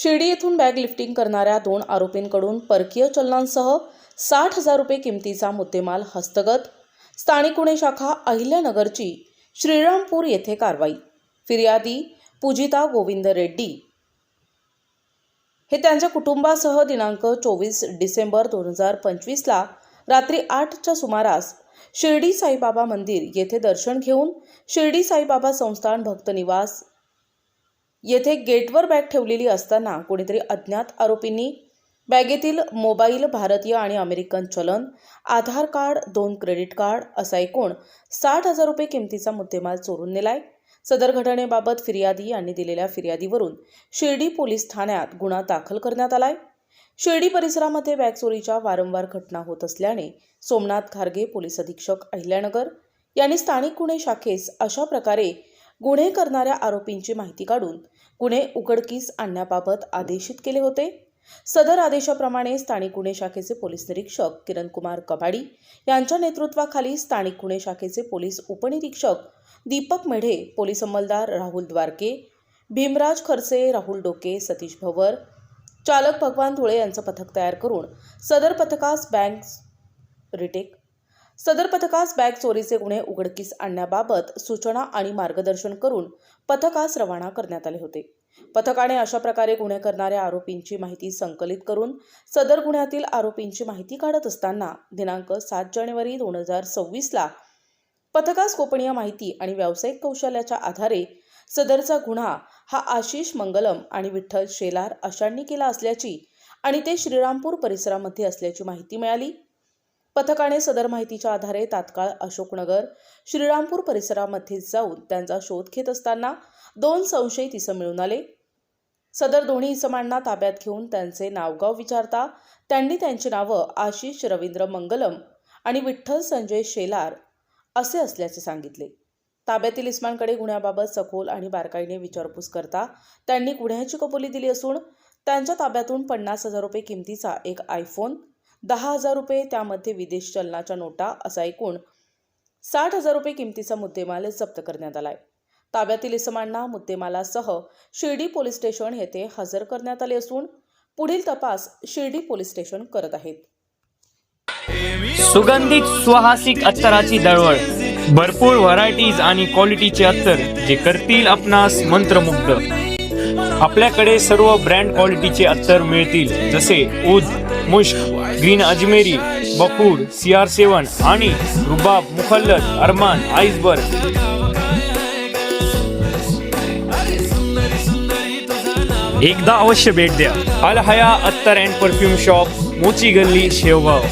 शिर्डी येथून bag lifting करणाऱ्या 2 आरोपींकडून परकीय चलनांसह 60,000 रुपये किमतीचा मुद्देमाल हस्तगत. स्थानिक गुन्हे शाखा अहिल्यानगरची श्रीरामपूर येथे कारवाई. फिर्यादी पूजिता गोविंद रेड्डी हे त्यांच्या कुटुंबासह दिनांक 24 डिसेंबर 2025 ला रात्री 8च्या सुमारास शिर्डी साईबाबा मंदिर येथे दर्शन घेऊन शिर्डी साईबाबा संस्थान भक्त निवास येथे गेटवर बॅग ठेवलेली असताना कोणीतरी अज्ञात आरोपींनी बॅगेतील मोबाईल, भारतीय आणि अमेरिकन चलन, आधार कार्ड, 2 क्रेडिट कार्ड असा एकूण 60,000 रुपये किमतीचा मुद्देमाल चोरून नेलाय. सदर घटनेबाबत फिर्यादी यांनी दिलेल्या फिर्यादीवरून शिर्डी पोलीस ठाण्यात गुन्हा दाखल करण्यात आलाय. शिर्डी परिसरामध्ये बॅग चोरीच्या वारंवार घटना होत असल्याने सोमनाथ खारगे, पोलीस अधीक्षक अहिल्यानगर यांनी स्थानिक गुन्हे शाखेस अशा प्रकारे गुन्हे करणाऱ्या आरोपींची माहिती काढून गुन्हे उघडकीस आणण्याबाबत आदेशित केले होते. सदर आदेशाप्रमाणे स्थानिक गुन्हे शाखेचे पोलीस निरीक्षक किरणकुमार कबाडी यांच्या नेतृत्वाखाली स्थानिक गुन्हे शाखेचे पोलीस उपनिरीक्षक दीपक मेढे, पोलीस अंमलदार राहुल द्वारके, भीमराज खरसे, राहुल डोके, सतीश भवर, चालक भगवान धुळे यांचं पथक तयार करून सदर पथकास बॅग चोरीचे गुन्हे उघडकीस आणण्याबाबत सूचना आणि मार्गदर्शन करून पथकास रवाना करण्यात आले होते. पथकाने अशा प्रकारे गुन्हे करणाऱ्या आरोपींची माहिती संकलित करून सदर गुन्ह्यातील आरोपींची माहिती काढत असताना दिनांक 7 जानेवारी 2026 ला पथकास गोपनीय माहिती आणि व्यावसायिक कौशल्याच्या आधारे सदरचा गुन्हा हा आशिष मंगलम आणि विठ्ठल शेलार अशांनी केला असल्याची आणि ते श्रीरामपूर परिसरामध्ये असल्याची माहिती मिळाली. पथकाने सदर माहितीच्या आधारे तात्काळ अशोकनगर, श्रीरामपूर परिसरामध्ये जाऊन त्यांचा शोध घेत असताना 2 संशयित इसम मिळून आले. सदर दोन्ही इसमांना ताब्यात घेऊन त्यांचे नावगाव विचारता त्यांनी त्यांची नावं आशिष रवींद्र मंगलम आणि विठ्ठल संजय शेलार असे असल्याचे सांगितले. ताब्यातील इस्मांकडे गुन्ह्याबाबत सखोल आणि बारकाईने विचारपूस करता त्यांनी गुन्ह्याची कबुली दिली असून त्यांच्या ताब्यातून 50,000 रुपये किमतीचा एक आयफोन, 10,000 रुपये त्यामध्ये विदेश चलनाच्या नोटा असा एकूण 60,000 रुपये किमतीचा मुद्देमाल जप्त करण्यात आलाय. ताब्यातील इसमांना मुद्देमालासह शिर्डी पोलीस स्टेशन येथे हजर करण्यात आले असून पुढील तपास शिर्डी पोलीस स्टेशन करत आहेत. सुगंधित सुहासिक अत्तराची दळवळ, भरपूर व्हरायटीज आणि क्वालिटीचे अत्तर जे करतील आपणास मंत्रमुग्ध. आपल्याकडे सर्व ब्रँड क्वालिटीचे अत्तर मिळतील, जसे ऊद, मुश्क, ग्रीन अजमेरी, बखूड, CR7 आणि रुबाब, मुखल्लद, अरमान, आइसबर्ग. एकदा अवश्य भेट द्या. अल हया अत्तर अँड परफ्यूम शॉप, मोची गल्ली, शेवगाव.